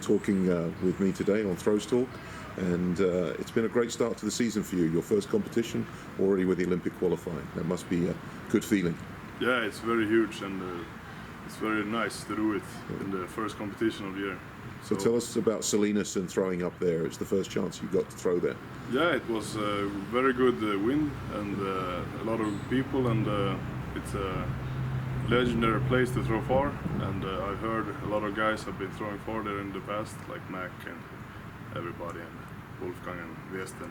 talking with me today on ThrowsTalk. And it's been a great start to the season for you. Your first competition already with the Olympic qualifying. That must be a good feeling. Yeah, it's very huge, and it's very nice to do it in the first competition of the year. So tell us about Salinas and throwing up there. It's the first chance you got to throw there. Yeah, it was a very good wind and a lot of people, and it's a legendary place to throw far. And I've heard a lot of guys have been throwing far there in the past, like Mac and everybody, and Wolfgang and Westen.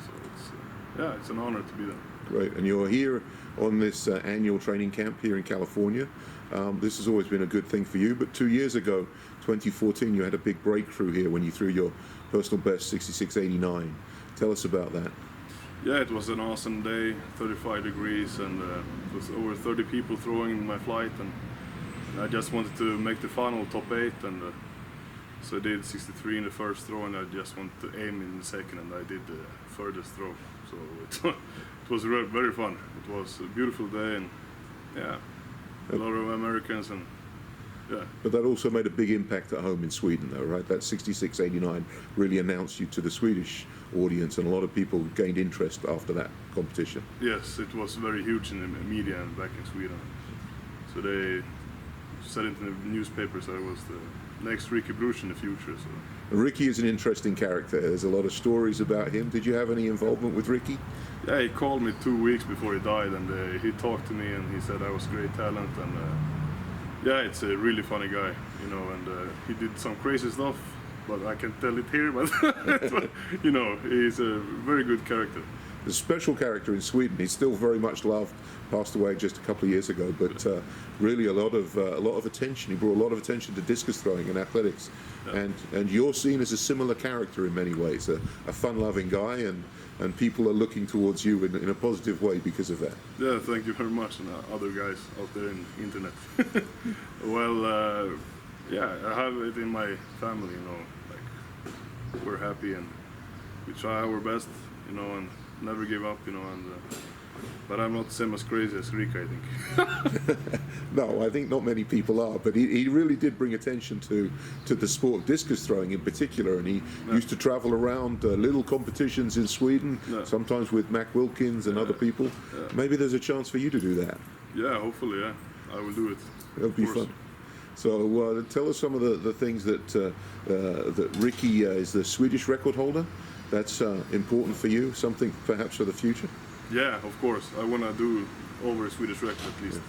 So it's an honor to be there. Great, and you're here on this annual training camp here in California. This has always been a good thing for you, but 2 years ago, 2014, you had a big breakthrough here when you threw your personal best 66.89. Tell us about that. Yeah, it was an awesome day, 35 degrees, and it was over 30 people throwing in my flight, and I just wanted to make the final top 8, and so I did 63 in the first throw, and I just wanted to aim in the second, and I did the furthest throw. So it was very fun. It was a beautiful day, and yeah, a lot of Americans, and yeah. But that also made a big impact at home in Sweden, though, right? That 66.89 really announced you to the Swedish audience, and a lot of people gained interest after that competition. Yes, it was very huge in the media and back in Sweden. So they said it in the newspapers I was the next Ricky Bruch in the future. So. Ricky is an interesting character. There's a lot of stories about him. Did you have any involvement with Ricky? Yeah, he called me 2 weeks before he died, and he talked to me, and he said I was great talent, and yeah, it's a really funny guy, you know, and he did some crazy stuff, but I can't tell it here, but you know, he's a very good character. A special character in Sweden. He's still very much loved. Passed away just a couple of years ago, but really a lot of attention. He brought a lot of attention to discus throwing and athletics, yeah. And you're seen as a similar character in many ways. A fun-loving guy, and people are looking towards you in a positive way because of that. Yeah, thank you very much, and other guys out there in the internet. Well, yeah, I have it in my family, you know, like we're happy and we try our best, you know, and never give up, you know, and but I'm not the same as crazy as Rick, I think. No, I think not many people are, but he really did bring attention to the sport of discus throwing in particular, and he used to travel around little competitions in Sweden, sometimes with Mac Wilkins and other people. Yeah. Maybe there's a chance for you to do that. Yeah, hopefully, yeah. I will do it. It'll be fun. So tell us some of the things that Ricky is the Swedish record holder. That's important for you, something perhaps for the future? Yeah, of course. I want to do over a Swedish record at least.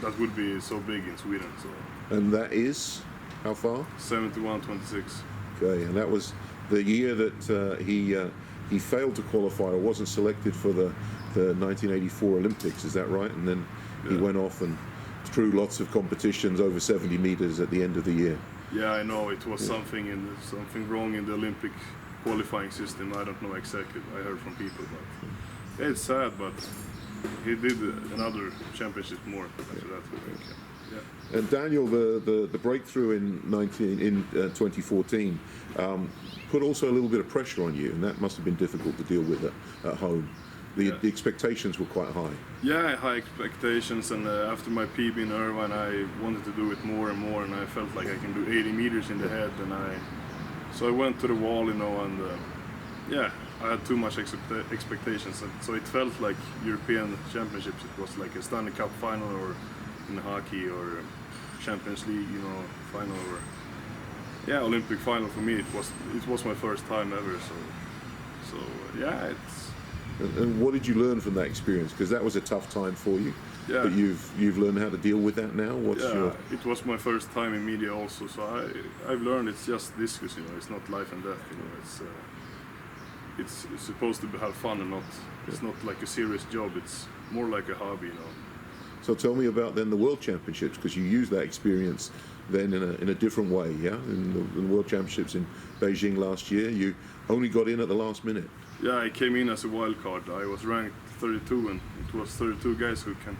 That would be so big in Sweden. So. And that is how far? 71.26. Okay, and that was the year that he failed to qualify or wasn't selected for the 1984 Olympics. Is that right? And then he went off and threw lots of competitions over 70 meters at the end of the year. Yeah, I know it was something wrong in the Olympic qualifying system. I don't know exactly. I heard from people, but it's sad. But he did another championship more after that, I think. Yeah. And Daniel, the breakthrough in 2014 put also a little bit of pressure on you, and that must have been difficult to deal with at home. The expectations were quite high. Yeah, high expectations, and after my PB in Irvine, I wanted to do it more and more, and I felt like I can do 80 meters in the head, and so I went to the wall, you know, and yeah, I had too much expectations, and so it felt like European Championships. It was like a Stanley Cup final, or in hockey, or Champions League, you know, final, or Olympic final for me. It was my first time ever, so yeah, it's. And what did you learn from that experience? Because that was a tough time for you. Yeah. But you've learned how to deal with that now. It was my first time in media also, so I've learned it's just discus, you know. It's not life and death, you know. It's supposed to have fun, and not. It's not like a serious job. It's more like a hobby, you know. So tell me about then the World Championships, because you used that experience then in a different way, yeah. In the World Championships in Beijing last year, you only got in at the last minute. Yeah, I came in as a wild card. I was ranked 32, and it was 32 guys who can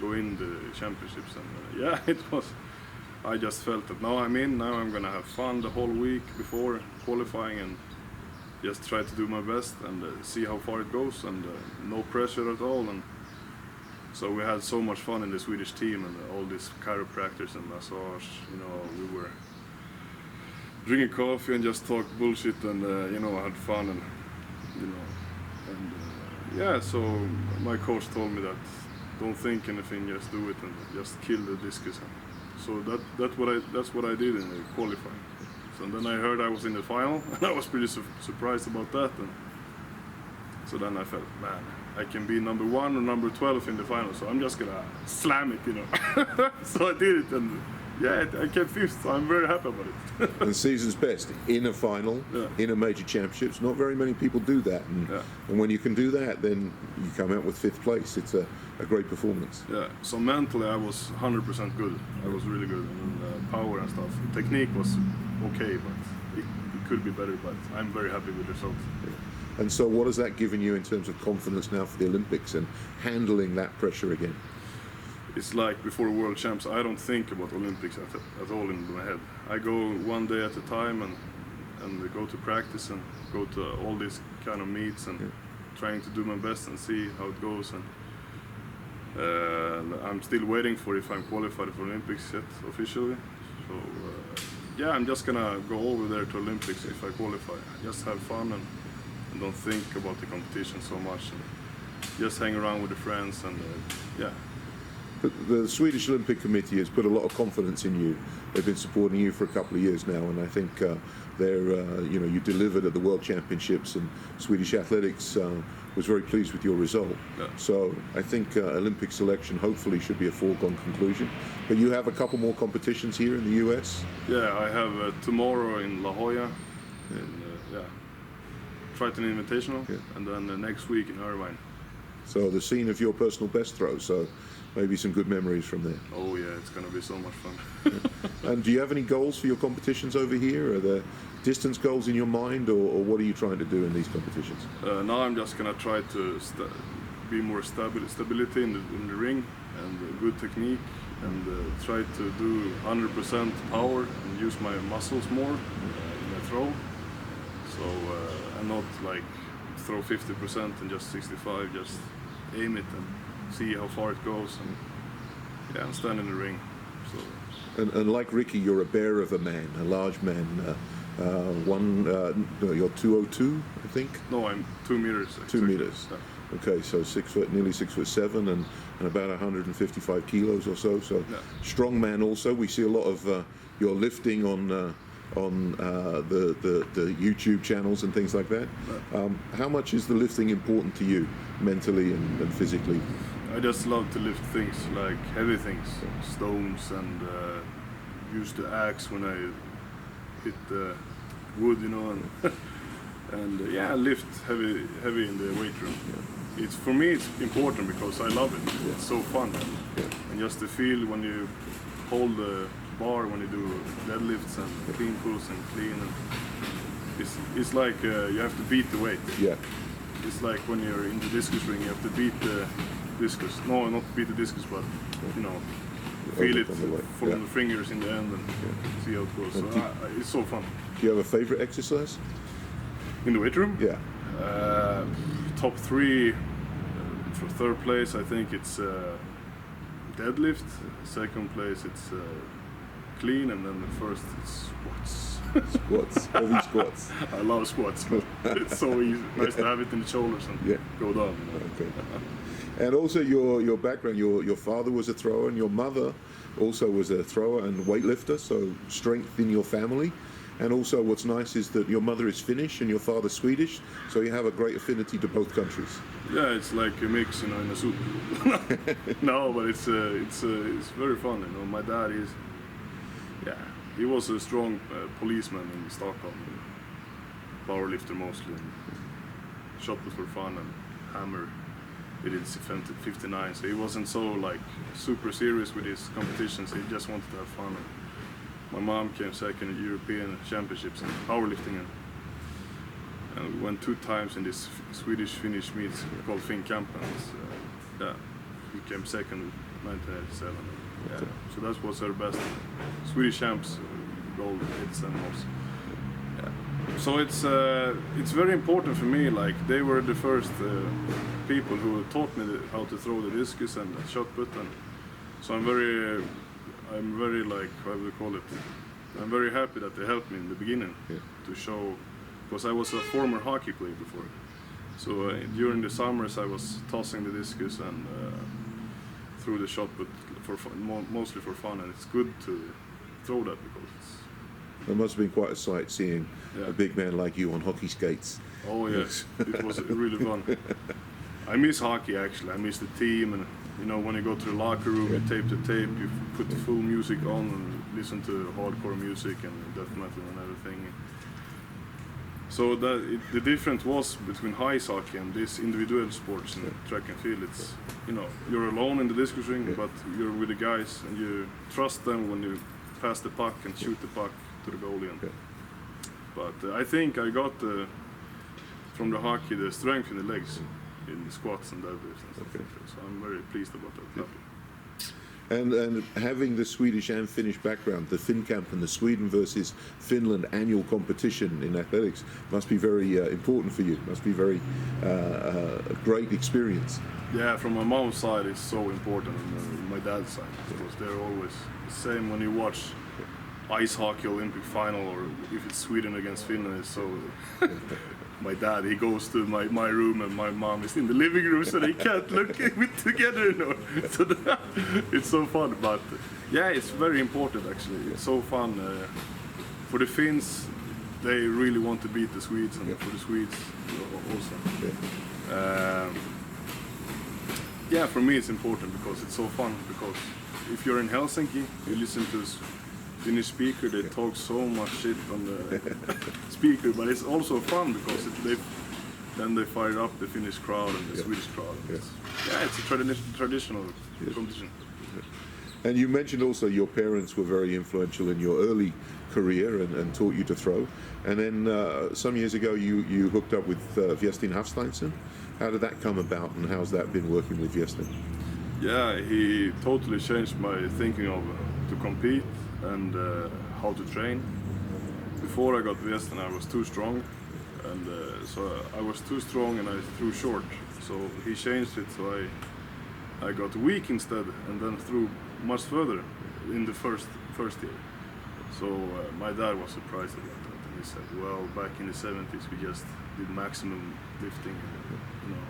go in the championships. And yeah, it was. I just felt that now I'm in. Now I'm gonna have fun the whole week before qualifying, and just try to do my best and see how far it goes, and no pressure at all. And so we had so much fun in the Swedish team, and all these chiropractors and massage. You know, we were drinking coffee and just talk bullshit and had fun and yeah. So my coach told me that don't think anything, just do it and just kill the discus. So that's what I did in the qualifying. So then I heard I was in the final and I was pretty surprised about that. And so then I felt, man, I can be number 1 or number 12 in the final, so I'm just gonna slam it, So I did it, and yeah, I came 5th, so I'm very happy about it. And season's best in a final, in a major championships. Not very many people do that, and when you can do that, then you come out with 5th place. It's a great performance. Yeah, so mentally I was 100% good. I was really good, and power and stuff. Technique was okay, but it could be better, but I'm very happy with the result. Yeah. And so what has that given you in terms of confidence now for the Olympics and handling that pressure again? It's like before World Champs, I don't think about Olympics at all in my head. I go one day at a time and go to practice and go to all these kind of meets and trying to do my best and see how it goes. And I'm still waiting for if I'm qualified for Olympics yet officially. So yeah, I'm just gonna go over there to Olympics if I qualify. Just have fun and don't think about the competition so much, and just hang around with the friends and yeah. But the Swedish Olympic Committee has put a lot of confidence in you. They've been supporting you for a couple of years now, and I think you delivered at the World Championships, and Swedish athletics was very pleased with your result. Yeah. So I think Olympic selection hopefully should be a foregone conclusion. But you have a couple more competitions here in the US. Yeah, I have tomorrow in La Jolla, Triton Invitational, and then next week in Irvine. So the scene of your personal best throw, so maybe some good memories from there. Oh yeah, it's going to be so much fun. And do you have any goals for your competitions over here? Are there distance goals in your mind, or what are you trying to do in these competitions? Now I'm just going to try to be more stability in the ring and good technique, and try to do 100% power and use my muscles more in the throw. So and not like throw 50% and just 65, just aim it and see how far it goes, and stand in the ring. So. And like Ricky, you're a bear of a man, a large man. You're 202, I think. No, I'm 2 meters. 2 meters. Yeah. Okay, so 6 foot, nearly 6'7", and about 155 kilos or so. So strong man. Also, we see a lot of your lifting on the YouTube channels and things like that. How much is the lifting important to you, mentally and physically? I just love to lift things, like heavy things, stones, and use the axe when I hit the wood, and lift heavy in the weight room. Yeah. For me it's important because I love it. Yeah. It's so fun, and just the feel when you hold the bar, when you do deadlifts and clean pulls and clean, and it's like you have to beat the weight. Yeah. It's like when you're in the discus ring, you have to beat the discus. No, not beat the discus, but feel it from the fingers in the end and see how it goes. So it's so fun. Do you have a favorite exercise? In the weight room? Yeah. Top 3 for 3rd place, I think it's deadlift. 2nd place, it's clean, and then the 1st it's squats. Squats, heavy squats. I love squats, but it's so easy. Nice to have it in the shoulders and go down. Okay. And also your background, your father was a thrower and your mother also was a thrower and weightlifter, so strength in your family. And also what's nice is that your mother is Finnish and your father's Swedish, so you have a great affinity to both countries. Yeah, it's like a mix, in a soup. No, but it's very fun. My dad he was a strong policeman in Stockholm, powerlifter mostly, and shot put for fun and hammer. He did 59, so he wasn't so super serious with his competitions. He just wanted to have fun. And my mom came 2nd at European Championships in powerlifting, and we went 2 times in this Swedish-Finnish meets called Finnkampen. He came 2nd in 1987. Okay. So that was her best. Swedish champs, gold, 87 also. So it's very important for me. Like, they were the first people who taught me how to throw the discus and shot put, and so I'm very like, how do we call it? I'm very happy that they helped me in the beginning to show, because I was a former hockey player before. So during the summers I was tossing the discus and threw the shot put for fun, mostly for fun, and it's good to throw that because it's... It must have been quite a sight seeing a big man like you on hockey skates. Oh yes, it was really fun. I miss hockey actually. I miss the team, and you know, when you go to the locker room, you tape the tape, you put the full music on and listen to hardcore music and death metal and everything. So the difference was between ice hockey and this individual sports and track and field. It's, you know, you're alone in the discus ring, but you're with the guys and you trust them when you pass the puck and shoot the puck to the goalie. But I think I got from the hockey the strength in the legs, in the squats and deadlifts and stuff like that. So I'm very pleased about that. And having the Swedish and Finnish background, the FinCamp and the Sweden versus Finland annual competition in athletics must be very important for you. Must be very a great experience. Yeah, from my mom's side it's so important, and my dad's side, because they're always the same when you watch ice hockey Olympic final, or if it's Sweden against Finland, it's so... My dad, he goes to my room and my mom is in the living room, so they can't look together, you know. So it's so fun, but yeah, it's very important actually. It's so fun. For the Finns, they really want to beat the Swedes, and for the Swedes also. Yeah, for me it's important because it's so fun, because if you're in Helsinki, you listen to Finnish speaker, they talk so much shit on the speaker, but it's also fun because then they fire up the Finnish crowd and the Swedish crowd. It's a traditional competition. And you mentioned also your parents were very influential in your early career and taught you to throw. And then some years ago you hooked up with Viestin Hafsteinson. How did that come about, and how's that been working with Viestin? Yeah, he totally changed my thinking of to compete and how to train. Before I got Viestin, I was too strong, and so I was too strong and I threw short. So he changed it, so I got weak instead, and then threw much further in the first year. So my dad was surprised about that, and he said, "Well, back in the 70s, we just did maximum lifting, you know."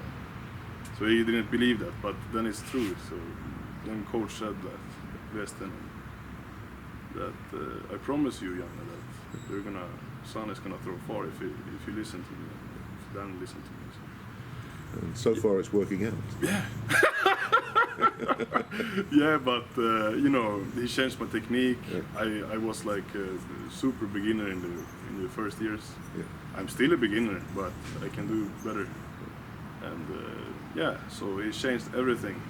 So he didn't believe that, but then it's true. So then coach said that Viestin, that I promise you, Janne, that son is gonna throw far if you listen to me, if Dan listen to me. So. And so far it's working out. Yeah. Yeah, but you know, he changed my technique. I was like a super beginner in the first years. I'm still a beginner, but I can do better. And so he changed everything.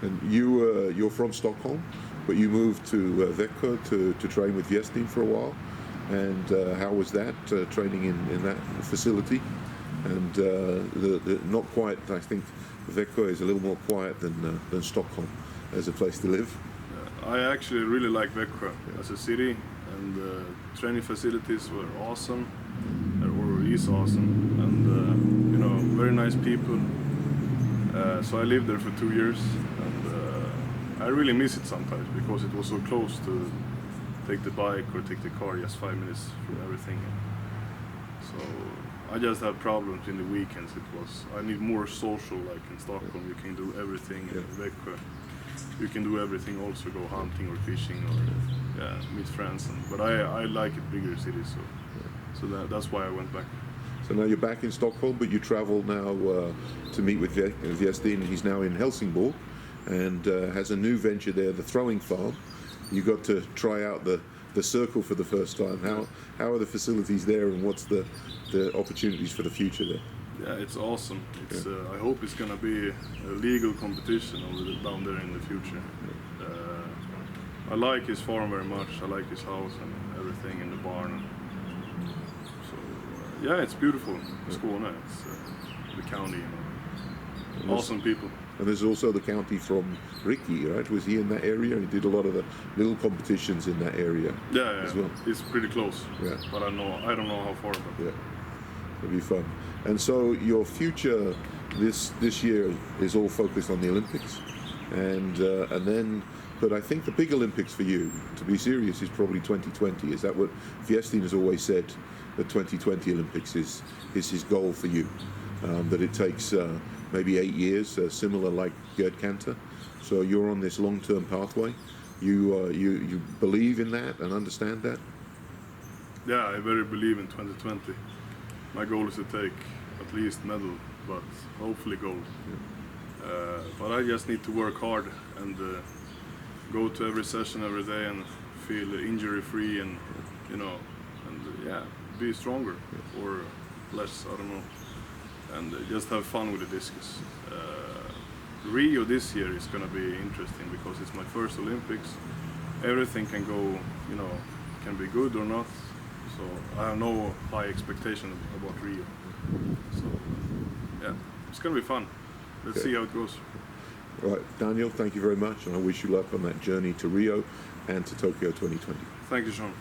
And you're from Stockholm, but you moved to Växjö to train with Viestin for a while. And how was that, training in that facility? And not quite, I think Växjö is a little more quiet than Stockholm as a place to live. I actually really like Växjö as a city, and the training facilities were awesome, or is awesome, and you know, very nice people. So I lived there for 2 years, and I really miss it sometimes because it was so close to take the bike or take the car just 5 minutes from everything. So I just had problems in the weekends. I need more social, like in Stockholm you can do everything. In Växjö you can do everything, also go hunting or fishing or meet friends. But I like it bigger cities, so that's why I went back. So now you're back in Stockholm, but you travel now to meet with Viestin. He's now in Helsingborg and has a new venture there, the throwing farm. You got to try out the circle for the first time. How are the facilities there, and what's the opportunities for the future there? Yeah, it's awesome. It's I hope it's gonna be a legal competition down there in the future. I like his farm very much. I like his house and everything in the barn. So it's beautiful. Skåne, it's the county. You know. Awesome people. And there's also the county from Ricky, right? Was he in that area? He did a lot of the little competitions in that area. Yeah, as well. It's pretty close. Yeah. But I don't know how far. But it'll be fun. And so your future this year is all focused on the Olympics, and then But I think the big Olympics for you, to be serious, is probably 2020. Is that what Viestin has always said? The 2020 Olympics is his goal for you. That it takes maybe 8 years, similar like Gerd Kanter. So you're on this long-term pathway. You believe in that and understand that? Yeah, I very believe in 2020. My goal is to take at least medal, but hopefully gold. But I just need to work hard and go to every session every day and feel injury-free and, you know, and be stronger or less, I don't know. And just have fun with the discus. Rio this year is going to be interesting because it's my first Olympics. Everything can go, you know, can be good or not. So I have no high expectation about Rio. So yeah, it's going to be fun. Let's see how it goes. All right, Daniel, thank you very much, and I wish you luck on that journey to Rio and to Tokyo 2020. Thank you, Shaun.